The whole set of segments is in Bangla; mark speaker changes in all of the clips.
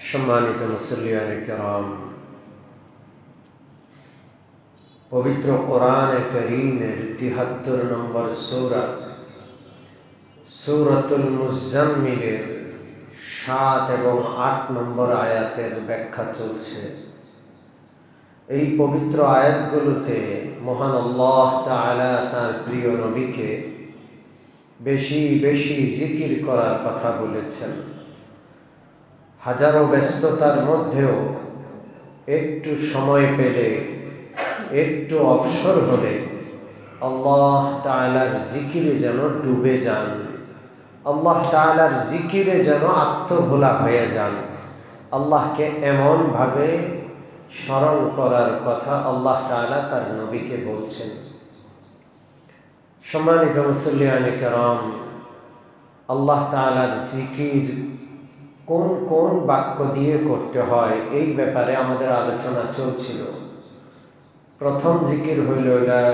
Speaker 1: সম্মানিত মুসল্লিয়ানে কেরাম, পবিত্র কোরআনে কারীমের ৭৩ নম্বর সূরা সূরাতুল মুজাম্মিলের ৭ এবং ৮ নম্বর আয়াতের ব্যাখ্যা চলছে। এই পবিত্র আয়াতগুলোতে মহান আল্লাহ তাআলা তার প্রিয় নবীকে বেশি বেশি জিকির করার কথা বলেছেন। হাজারো ব্যস্ততার মধ্যেও একটু সময় পেলে, একটু অবসর হলে আল্লাহ তাআলার জিকিরে যেন ডুবে যান, আল্লাহ তাআলার জিকিরে যেন আত্মভোলা হয়ে যান। আল্লাহকে এমনভাবে স্মরণ করার কথা আল্লাহ তাআলা তার নবীকে বলছেন। সম্মানিত মুসল্লিয়ানে কেরাম, আল্লাহ তাআলার জিকির কোন কোন বাক্য দিয়ে করতে হয় এই ব্যাপারে আমাদের আলোচনা চলছিল। প্রথম জিকির হইল লা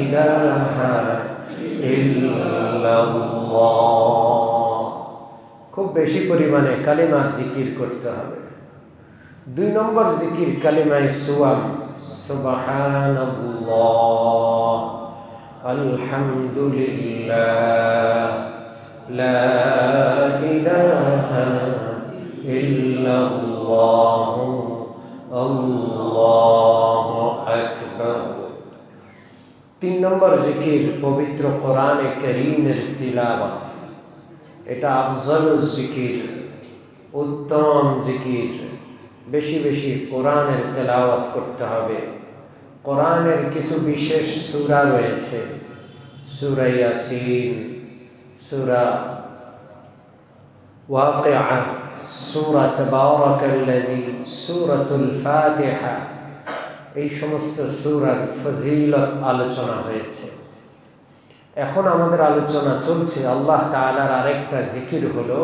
Speaker 1: ইলাহা ইল্লাল্লাহ, খুব বেশি পরিমাণে কালিমার জিকির করতে হবে। ২ নম্বর জিকির কালিমায়ে সুওয়াব, সুবহানাল্লাহ, আলহামদুলিল্লাহ, লা ইলাহা ইল্লাল্লাহ, আল্লাহু আকবার। ৩ নম্বর জিকির পবিত্র কোরআনে কারীমের তিলাওয়াত। এটা আফজলুজ জিকির, উত্তম জিকির। বেশি বেশি কোরআনের তেলাওয়াত করতে হবে। কোরআনের কিছু বিশেষ সূরা রয়েছে, সূরা ইয়াসিন, সূরা ওয়াকিআ, সূরা তাবারাকাল্লাযী, সূরাতুল ফাতিহা। এই সমস্ত সূরার ফজিলত আলোচনা হয়েছে। এখন আমাদের আলোচনা চলছে আল্লাহ তাআলার আরেকটা জিকির হলো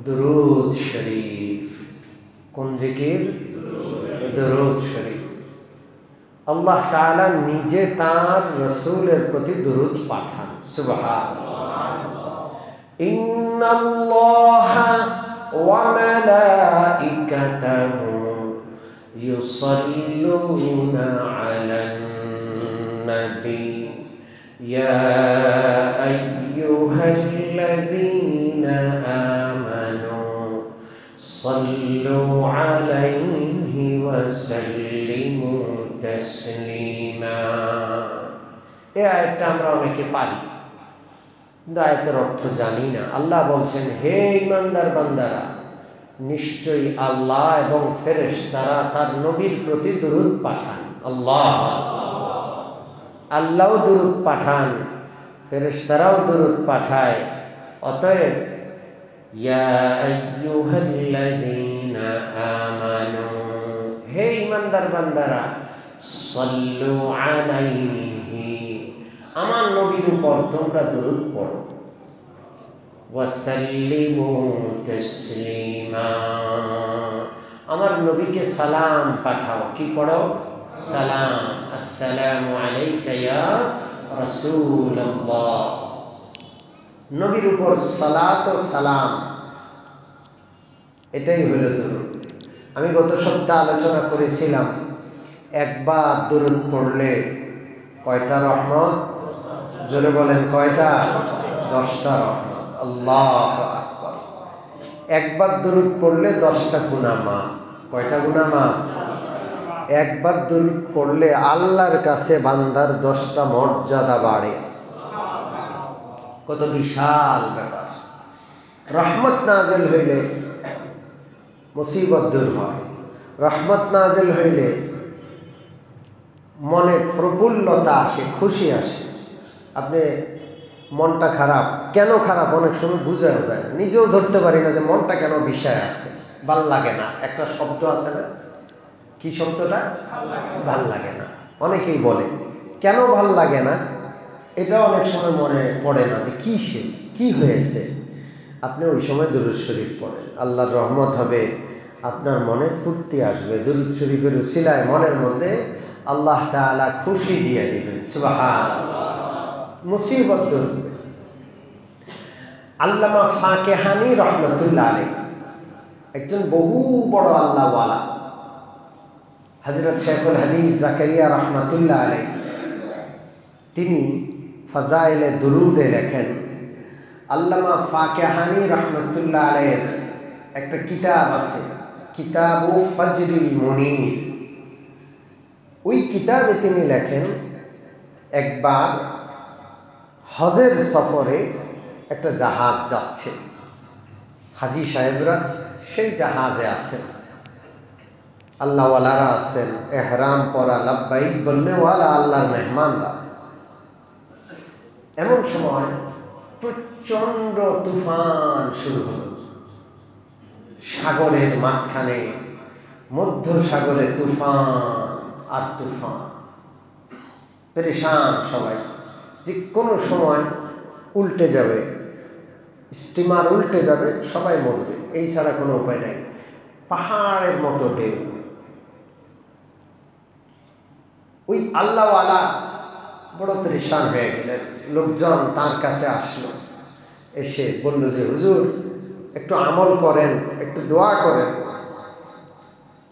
Speaker 1: দুরূদ শরীফ। কোন জিকির? দুরূদ শরীফ। আল্লাহ তাআলা নিজে তার রাসূলের প্রতি দুরূদ পাঠান। সুবহানাল্লাহ। ইন্নাল্লাহা ওয়া মালাইকাতাহু ইউসাল্লুনা আলান নবী ইয়া আইয়ুহাল্লাযীনা আমানু সাল্লু আলাইহি ওয়া সাল্লিমু তাসলিমা। এই আয়াতটা আমরা অনেকে পারি, কিন্তু আয়াতের অর্থ জানি না। আল্লাহ বলছেন, হে ঈমানদার বান্দারা, নিশ্চয়ই আল্লাহ এবং ফেরেশতারা তার নবীর প্রতি দুরূদ পাঠান। আল্লাহও দুরূদ পাঠান, ফেরেশতারাও দুরূদ পাঠায়। অতএব ইয়া আইয়ুহাল্লাযীনা আমানু, হে ঈমানদার বান্দারা, সাল্লু আলাইহি, আমার নবীর উপর তোমরা দুরূদ পড়ো, ওয়া সাল্লিমু তাসলিমা, আমার নবীকে সালাম পাঠাও। কি পড়ো? সালাম। আসসালামু আলাইকা ইয়া রাসূলুল্লাহ। নবীর উপর সালাত ও সালাম, এটাই হলো দুরূদ। আমি গত সপ্তাহে আলোচনা করেছিলাম, একবার দুরূদ পড়লে কয়টা রহমত? জোরে বলেন, কয়টা? 10টা রহমত। আল্লাহু আকবার। একবার দুরূদ পড়লে 10টা গুনাহ মাফ। কয়টা গুনাহ মাফ? একবার দুরূদ পড়লে আল্লাহর কাছে বান্দার 10টা মর্যাদা বাড়ে। কত বিশাল ব্যাপার! রহমত নাযিল হইলে মুসিবত দূর হয়। রহমত নাযিল হইলে মনে প্রফুল্লতা আসে, খুশি আসে। আপনি মনটা খারাপ, কেন খারাপ অনেক সময় বোঝা যায় না, নিজেও ধরতে পারি না যে মনটা কেন বিষয় আছে, ভাল লাগে না। একটা শব্দ আছে না, কি শব্দটা? ভাল লাগে না। অনেকেই বলে কেন ভাল লাগে না, এটা অনেক সময় মনে পড়ে না যে কি হয়েছে। আপনি ওই সময় দুরূদ শরীফ পড়েন, আল্লাহর রহমত হবে, আপনার মনে ফুর্তি আসবে। দুরূদ শরীফের উসিলায় মনের মধ্যে আল্লাহ তাআলা খুশি দিয়ে দিবেন। সুবহানাল্লাহ। মুসিবত দূর হবে। আল্লামা ফাকেহানি রহমতুল্লাহ আলাইহি একজন বহু বড় আল্লাহওয়ালা হযরত শেখুল হাদিস জাকারিয়া রহমাতুল্লাহ আলাইহি তিনি ফাজাইলে দুরুদে লেখেন, আল্লামা ফাকিহানি রহমাতুল্লাহ আলাইহির একটা কিতাব আছে, কিতাবু ফজরিল মুনির। ওই কিতাবে তিনি লেখেন, একবার হজের সফরে একটা জাহাজ যাচ্ছে, হাজী সাহেবরা সেই জাহাজে আছেন, আল্লাহওয়ালারা আছেন, এহরাম পরা লাব্বাইক বলনেওয়ালা আল্লাহর মেহমানরা। এমন সময় প্রচন্ড তুফান শুরু হল, সাগরের মাঝখানে, মধ্য সাগরে তুফান আর তুফান, পেরেশান সবাই, যে কোনো সময় উল্টে যাবে, স্টিমার উল্টে যাবে, সবাই মরবে, এই ছাড়া কোনো উপায় নাই। পাহাড়ের মতো ঢেউ। ওই আল্লাহওয়ালা বড় পরেশান হয়ে গেলেন। লোকজন তার কাছে আসলো, এসে বলল যে হুজুর একটু আমল করেন, একটু দোয়া করেন।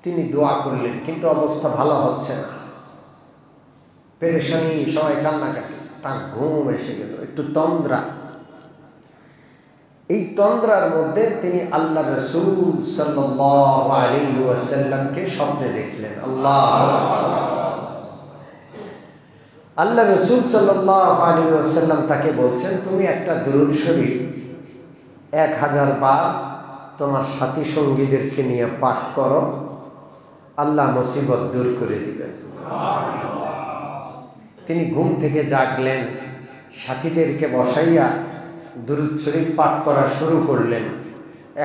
Speaker 1: তিনি দোয়া করলেন, কিন্তু অবস্থা ভালো হচ্ছে না, পেরেশানি, সবাই কান্নাকাটি, তার ঘুম এসে গেল, একটু তন্দ্রা। এই তন্দ্রার মধ্যে তিনি আল্লাহ রাসূল সাল্লাল্লাহু আলাইহি ওয়াসাল্লামকে স্বপ্নে দেখলেন। আল্লাহ রাসূল সাল্লাল্লাহু আলাইহি ওয়াসাল্লাম তাকে বলছেন, তুমি একটা দুরূদ শরীফ 1000 বার তোমার সাথী সঙ্গীদেরকে নিয়ে পাঠ করো, আল্লাহ মুসিবত দূর করে দিবেন। তিনি ঘুম থেকে জাগলেন, সাথীদেরকে বসাইয়া দুরূদ শরীফ পাঠ করা শুরু করলেন।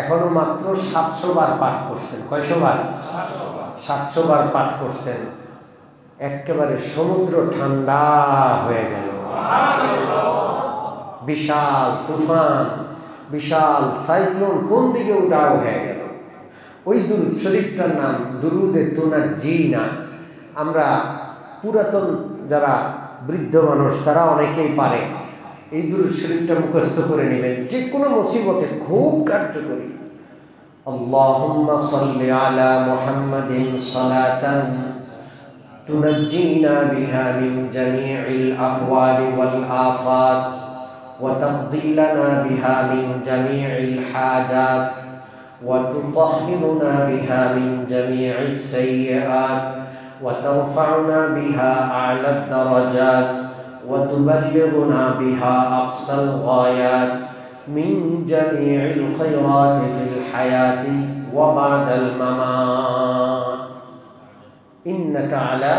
Speaker 1: এখনো মাত্র 700 বার পাঠ করছেন। কয়শো বার? 700 বার পাঠ করছেন। একেবারে সমুদ্র ঠান্ডা হয়ে গেল। বিশাল তুফান, বিশাল সাইক্লোন কোন দিকে উধাও হয়ে গেল। ওই দুরূদ শরীফটার নাম দুরুদে তুনাজ্জিনা। আমরা পুরাতন যারা বৃদ্ধ মানুষ তারা অনেকেই পারে, এই দুরূদ শরীফটা মুখস্থ করে নেবেন, যে কোনো মুসিবতে খুব কার্যকরী। আল্লাহুম্মা সাল্লি আলা মুহাম্মাদিন সালাতান তুনাজ্জিনা বিহা মিন জামিইল আহওয়ালি ওয়াল আফাত ওয়া তাকদি লানা বিহা মিন জামিইল হাজাত ওয়া তুতাহহিরুনা বিহা মিন জামিইস সাইয়্যাত ওয়া তারফাউনা বিহা আ'লাদ দারাজাত وتبلغنا بها أقصى الغايات من جميع الخيرات في الحياة وبعد الممات إنك على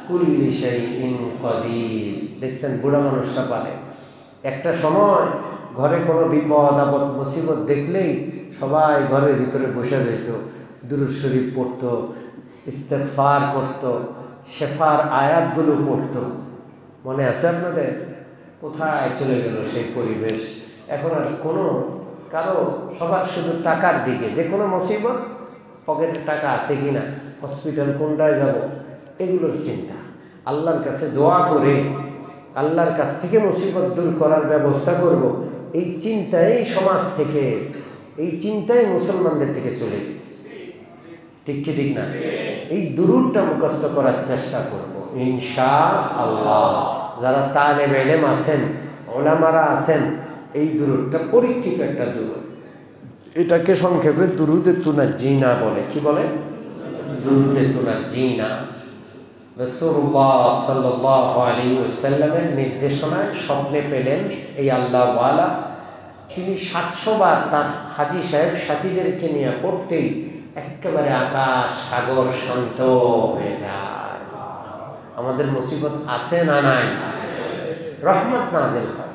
Speaker 1: كل شيء قدير। দেখছেন বুড়া মানুষরা পারে। একটা সময় ঘরে কোনো বিপদ আপদ মুসিবত দেখলেই সবাই ঘরের ভিতরে বসে যেত, দুরূদ শরীফ পড়তো, ইস্তেগফার করতো, শেফার আয়াতগুলো পড়তো। মনে আছে আপনাদের? কোথায় চলে গেল সেই পরিবেশ? এখন আর কোনো কারো, সবার শুধু টাকার দিকে, যে কোনো মুসিবত, পকেটে টাকা আছে কিনা, হসপিটাল কোনটায় যাব, এগুলোর চিন্তা। আল্লাহর কাছে দোয়া করে আল্লাহর কাছ থেকে মুসিবত দূর করার ব্যবস্থা করব, এই চিন্তাই সমাজ থেকে, এই চিন্তাই মুসলমানদের থেকে চলে গেছে। ঠিক কি ঠিক না? এই দুরূদটা মুখস্থ করার চেষ্টা করব ইনশাআল্লাহ। যারা তালেব ইলম আছেন, উলামারা আছেন, এই দুরূদটা পরীক্ষিত একটা দুরূদ। এটাকে সংক্ষেপে দুরুদে তুনাজ্জিনা বলে। কি বলে? দুরুদে তুনাজ্জিনা। রাসূলুল্লাহ সাল্লাল্লাহু আলাইহি ওয়াসাল্লামের নির্দেশনায় স্বপ্নে পেলেন এই আল্লাহওয়ালা, তিনি 700 বার তার হাজী সাহেব সাথীদেরকে নিয়ে পড়তেই একেবারে আকাশ সাগর শান্ত হয়ে যায়। আমাদের মুসিবত আছে না নাই? রহমত নাযিল হয়।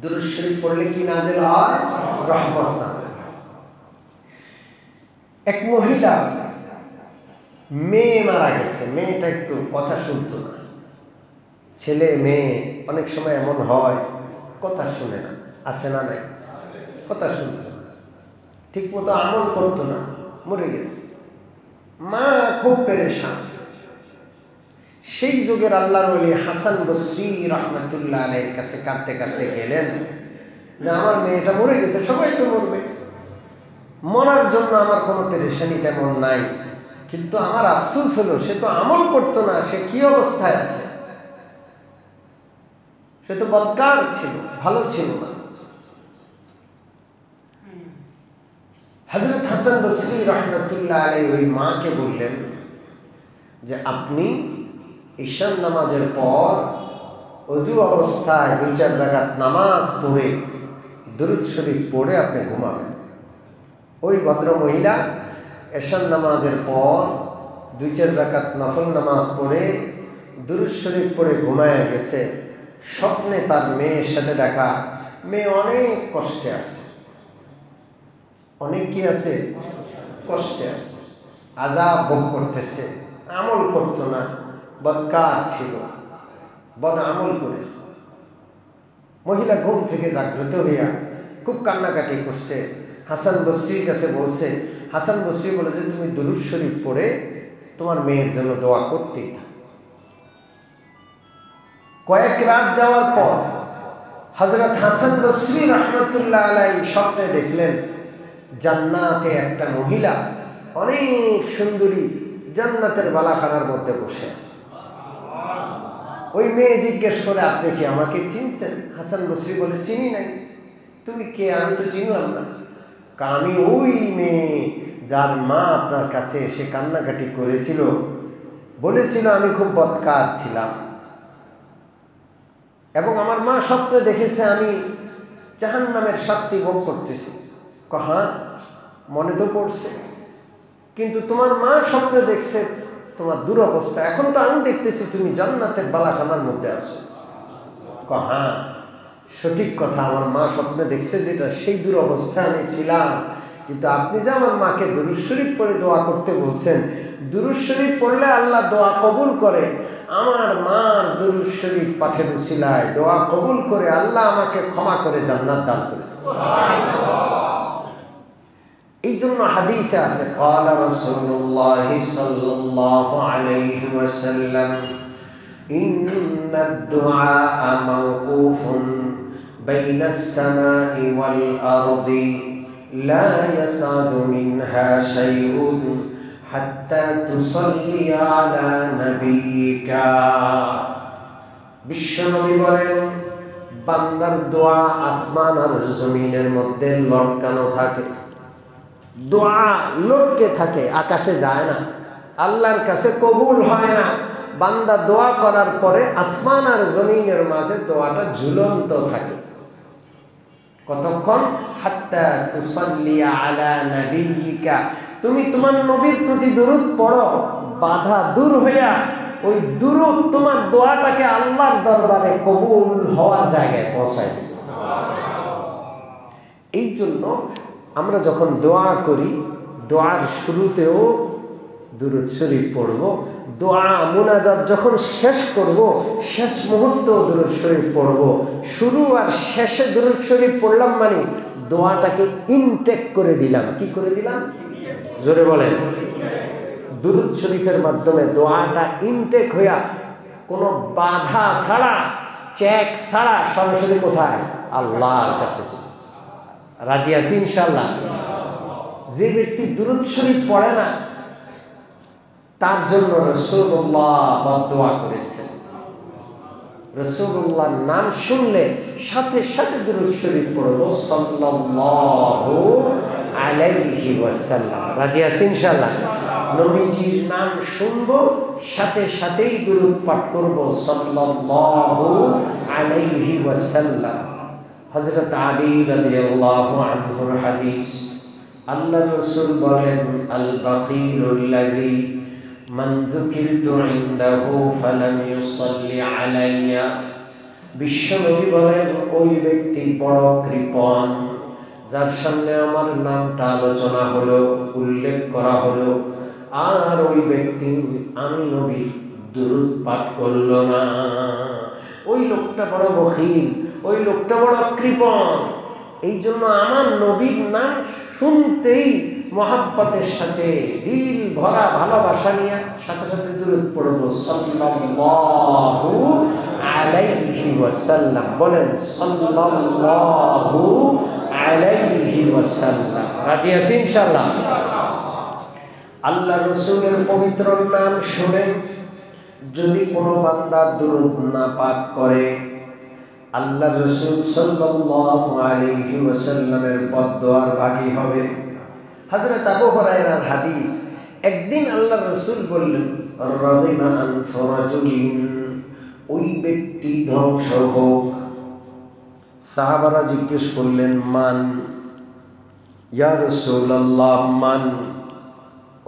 Speaker 1: দুরূদ শরীফ পড়লে কি নাযিল হয়? রহমত নাযিল হয়। এক মহিলা, মেয়ে মারা গেছে, মেয়েটা একটু কথা শুনতো না। ছেলে মেয়ে অনেক সময় এমন হয়, কথা শুনে না, আছে না নাই? কথা শুনতো না, ঠিক মতো আমল করতো না, মরে গেছে। মা খুব পেরেশান। সেই যুগের আল্লাহর ওলি হাসান বসরি রাহমাতুল্লাহ আলাইহির কাছে কাঁদতে কাঁদতে গেলেন যে আমার মেয়েটা মরে গেছে, সবাই তো মরবে, মরার জন্য আমার কোনো পেরেশানি তেমন নাই, কিন্তু আমার আফসোস হলো সে তো আমল করতো না, সে কি অবস্থায় আছে? সে তো বদকার ছিল, ভালো ছিল না। হযরত হাসান বসরি রাহমাতুল্লাহ আলাইহি ওই মাকে বললেন যে আপনি ঈশান নামাজের পর অজু অবস্থায় 2-4 রাকাত নামাজ পড়ে দুরূদ শরীফ পড়ে আপনি ঘুমাবেন। ওই ভদ্র মহিলা ঈশান নামাজের পর 2-4 রাকাত নফল নামাজ পড়ে দুরূদ শরীফ পড়ে ঘুমায় গেছে। স্বপ্নে তার মেয়ের সাথে দেখা, মেয়ে অনেক কষ্টে আছে, অনেক কি আছে, কষ্টে আছে, আযাব ভোগ করতেছে, আমল করতো না, বদকার ছিল, বদ আমল করেছে। মহিলা ঘুম থেকে জাগ্রত হইয়া খুব কান্নাকাটি করছে, হাসান বসরির কাছে বলছে। হাসান বসরি বলে যে তুমি দুরূদ শরীফ পড়ে তোমার মেয়ের জন্য দোয়া করতেই থাকো। কয়েক রাত যাওয়ার পর হযরত হাসান বসরি রাহমাতুল্লাহ আলাইহি স্বপ্নে দেখলেন জান্নাতে একটা মহিলা অনেক সুন্দরী জান্নাতের বালাখানার মধ্যে বসে আছে। ওই মেয়ে জিজ্ঞেস করে আপনি কি আমাকে চিনছেন? হাসান বসরি বলে চিনি নাই। তুমি কে? আমি তো চিনলাম না। আমি ওই মেয়ে যার মা আপনার কাছে এসে কান্নাকাটি করেছিল, বলেছিল আমি খুব বদকার ছিলাম এবং আমার মা স্বপ্নে দেখেছে আমি জাহান্নামের শাস্তি ভোগ করতেছি। হ্যাঁ, মনে তো পড়ছে, কিন্তু তোমার মা স্বপ্নে দেখছে তোমার দুরবস্থা, এখন তো আমি দেখতেছি তুমি জান্নাতের বালাখানার মধ্যে আছো। হ্যাঁ, সঠিক কথা, আমার মা স্বপ্নে দেখছে যেটা সেই দুরবস্থায় আমি ছিলাম, কিন্তু আপনি যে আমার মাকে দুরূদ শরীফ পড়ে দোয়া করতে বলছেন, দুরূদ শরীফ পড়লে আল্লাহ দোয়া কবুল করে। আমার মার দুরূদ শরীফ পাঠের উসিলায় দোয়া কবুল করে আল্লাহ আমাকে ক্ষমা করে জান্নাত দান করে। এই জন্য হাদিসে আছে ক্বালা রাসূলুল্লাহ সাল্লাল্লাহু আলাইহি ওয়াসাল্লাম ইন্নাদ দুআ মাওকুফুন বাইনাস সামাই ওয়াল আরদি লা ইয়াসাদু মিনহা শাইউন হাত্তা তুসাল্লি আলা নাবিয়িকা। বিশ্বনবী বলেন বান্দার দোয়া আসমান আর জমিনের মধ্যে লটকানো থাকে, দোয়া লটকে থাকে, আকাশে যায় না, আল্লাহর কাছে কবুল হয় না। বান্দা দোয়া করার পরে আসমান আর জমিনের মাঝে দোয়াটা ঝুলন্ত থাকে। কতক্ষণ? হাত্তা তুসাল্লি আলা নাবিয়িকা, তুমি তোমার নবীর প্রতি দুরূদ পড়ো, বাধা দূর হইয়া ওই দুরূদ তোমার দোয়াটাকে আল্লাহর দরবারে কবুল হওয়ার জায়গায় পৌঁছায় দিবে। এই জন্য আমরা যখন দোয়া করি, দোয়ার শুরুতেও দুরূদ শরীফ পড়ব, দোয়া মুনাজাত যখন শেষ করব শেষ মুহূর্তেও দুরূদ শরীফ পড়ব। শুরু আর শেষে দুরূদ শরীফ পড়লাম মানে দোয়াটাকে ইনটেক করে দিলাম। কি করে দিলাম? জোরে বলেন। দুরূদ শরীফের মাধ্যমে দোয়াটা ইনটেক হইয়া কোনো বাধা ছাড়া, চেক ছাড়া সরাসরি কোথায়? আল্লাহর কাছে। রাজি আছি ইনশাআল্লাহ? যে ব্যক্তি দুরূদ শরীফ পড়ে না তার জন্য রাসূলুল্লাহ বদদোয়া করেছেন। রাসূলুল্লাহর নাম শুনলে সাথে সাথে দুরূদ শরীফ পড়ব সাল্লাল্লাহু আলাইহি ওয়াসাল্লাম। রাজি আছি ইনশাআল্লাহ? নবীজির নাম শুনবো, সাথে সাথেই দুরূদ পাঠ করব সাল্লাল্লাহু আলাইহি ওয়াসাল্লাম। হযরত আলী রাদিয়াল্লাহু আনহুর হাদিস, আল্লাহর রাসূল বলেন আল বাখিলুল্লাযী মান যুকিরতু ইনদাহু ফালাম ইউসাল্লি আলাইয়া। বিশ্বনবী বলেন ওই ব্যক্তি বড় কৃপণ যার সামনে আমার নামটা আলোচনা হলো, উল্লেখ করা হলো, আর ওই ব্যক্তি আমি নবীর দুরূদ পাঠ করল না। ওই লোকটা বড় বখিল, ওই লোকটা বড় কৃপণ। এই জন্য আমার নবীর নাম শুনতেই মহাব্বতের সাথে দিল ভরা ভালোবাসা নিয়ে সাথে সাথে দুরূদ পড়ব সাল্লাল্লাহু আলাইহি ওয়াসাল্লাম। বলেন সাল্লাল্লাহু আলাইহি ওয়াসাল্লাম। রাজি আছি ইনশাআল্লাহ? আল্লাহ রসুলের পবিত্র নাম শুনে যদি কোনো বান্দা দুরূদ না পাঠ করে, আল্লাহ রসুল সাল্লাল্লাহু আলাইহি ওয়াসাল্লামের বদদোয়ার ভাগী হবে। হযরত আবু হুরায়রার হাদিস, একদিন আল্লাহ রসুল বললেন, রাদিমা আনফু রাজুলিন, ওই ব্যক্তি ধ্বংস হোক। সাহাবারা জিজ্ঞেস করলেন, মান ইয়া রাসূলুল্লাহ, মান?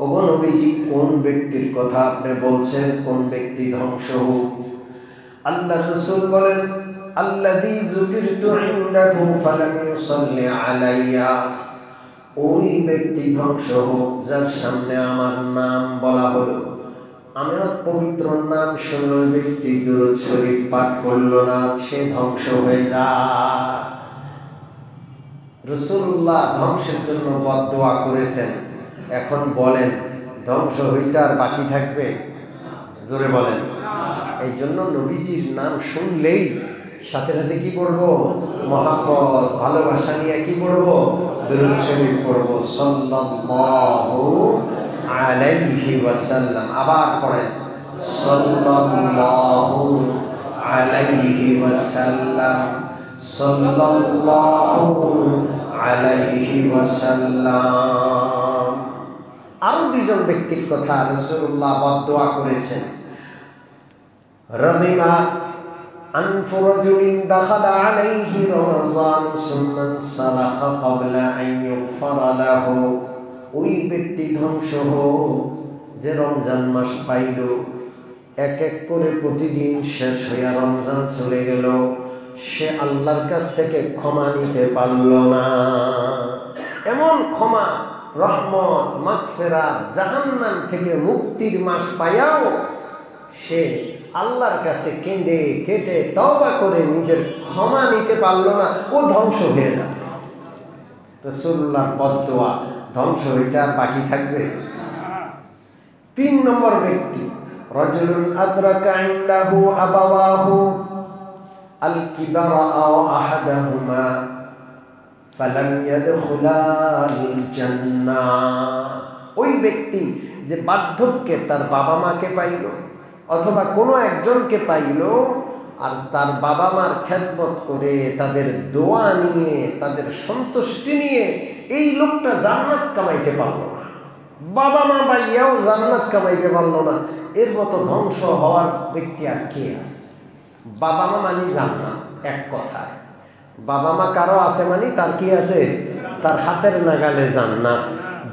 Speaker 1: ওগো নবীজি, কোন ব্যক্তির কথা আপনি বলছেন? কোন ব্যক্তি ধ্বংস হোক? আল্লাহ রাসূল বলেন, আল্লাযী যুকিরতু ইনদাহু ফালাম ইউসাল্লি আলাইয়া, ওই ব্যক্তি ধ্বংস হোক যার সামনে আমার নাম বলা হলো, আমার পবিত্র নাম শুনে ওই ব্যক্তি দুরূদ শরীফ পাঠ করলো না, সে ধ্বংস হয়ে যায়। রাসূলুল্লাহ ধ্বংসের জন্য বদদোয়া করেছেন। এখন বলেন, ধ্বংস হইতে আর বাকি থাকবে? জোরে বলেন। এই জন্য নবীজির নাম শুনলেই সাথে সাথে কি করব? মহব্বত, ভালোবাসা নিয়ে কি করব? দুরূদ শরীফ পড়ব, সাল্লাল্লাহু আলাইহি ওয়াসাল্লাম। আবার পড়েন, সাল্লাল্লাহু আলাইহি ওয়াসাল্লাম, সাল্লাল্লাহু আলাইহি ওয়াসাল্লাম। আরো দুইজন ব্যক্তির কথা রাসূলুল্লাহ বদদোয়া করেছেন। রাদিমা আনফু রাজুলিন দাখালা আলাইহি রমাযান সুম্মা সালাখা ক্বাবলা আন ইউগফারা লাহু, ওই ব্যক্তি ধ্বংস হোক যে রমজান মাস পাইল, এক এক করে প্রতিদিন শেষ হইয়া রমজান চলে গেল, সে আল্লাহর কাছ থেকে ক্ষমা নিতে পারল না। এমন ক্ষমা, রহমত, মাগফিরাত, জাহান্নাম থেকে মুক্তির মাস পাইয়াও সে আল্লাহর কাছে কেঁদে কেটে তওবা করে নিজের ক্ষমা নিতে পারল না, ও ধ্বংস হয়ে যাবে। রাসূলুল্লাহর বদদোয়া, ধ্বংস হইতে আর বাকি থাকবে? 3 নম্বর ব্যক্তি, রাজুলুন আদরাকা ইনদাহু আবাওয়াহু আল কিবারা আও আহাদাহুমা ফালাম ইয়াদখুলাল জান্নাহ, ওই ব্যক্তি যে বার্ধক্যে তার বাবা মাকে পাইল অথবা কোনো একজনকে পাইল আর তার বাবা মার খেদমত করে, তাদের দোয়া নিয়ে, তাদের সন্তুষ্টি নিয়ে এই লোকটা জান্নাত কামাইতে পারল না, বাবা মা পাইয়াও জান্নাত কামাইতে পারল না, এর মতো ধ্বংস হওয়ার ব্যক্তি আর কে আছে? বাবা মা মানে জান্নাত এক কথায়, বাবা মা কারো আছে মানে তার কি আছে? তার হাতের নাগালে জান্নাত।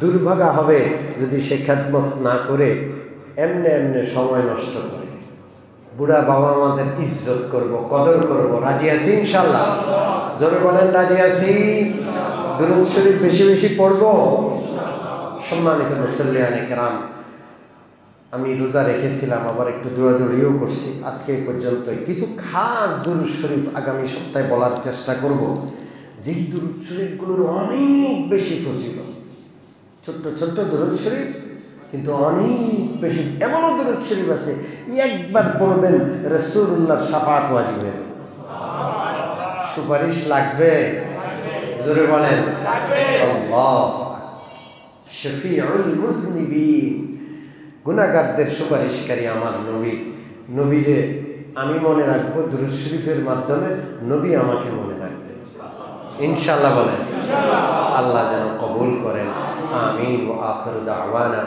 Speaker 1: দুর্ভাগা হবে যদি সে খেদমত না করে এমনে এমনে সময় নষ্ট করে। বুড়া বাবা আমাদের ইজ্জত করব, কদর করব। রাজি আছি ইনশাআল্লাহ? জোরে বলেন, রাজি আছি? দুরূদ শরীফ বেশি বেশি পড়ব। সম্মানিত মুসল্লিয়ানে কেরাম, আমি রোজা রেখেছিলাম, আবার একটু দৌড়াদৌড়িও করছি। আজকে এই পর্যন্তই। কিছু খাস দুরূদ শরীফ আগামী সপ্তাহে বলার চেষ্টা করব, যেই দুরূদ শরীফগুলোর অনেক বেশি ফজিলত। ছোট্ট ছোট্ট দুরূদ শরীফ, কিন্তু অনেক বেশি। এমনও দুরূদ শরীফ আছে একবার পড়বেন রাসূলুল্লাহর শাফাআত ওয়াজিব হয়ে যাবে। সুপারিশ লাগবে? জোরে বলেন, আল্লাহ শফিউল মুজনিবিন, গুনাহগারদের সুপারিশকারী আমার নবী। নবীরে আমি মনে রাখবো, দুরূদ শরীফের মাধ্যমে নবী আমাকে মনে রাখবে ইনশাআল্লাহ। বলেন আল্লাহ যেন কবুল করেন। আমিন। ওয়া আখিরু দাওয়ানা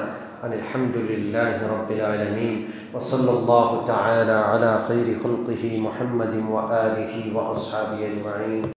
Speaker 1: আলহামদুলিল্লাহি রাব্বিল আলামিন ওয়া সাল্লাল্লাহু তাআলা আলা খায়রি খালকিহি মুহাম্মাদিন ওয়া আলিহি ওয়া আসহাবিহি আজমাইন।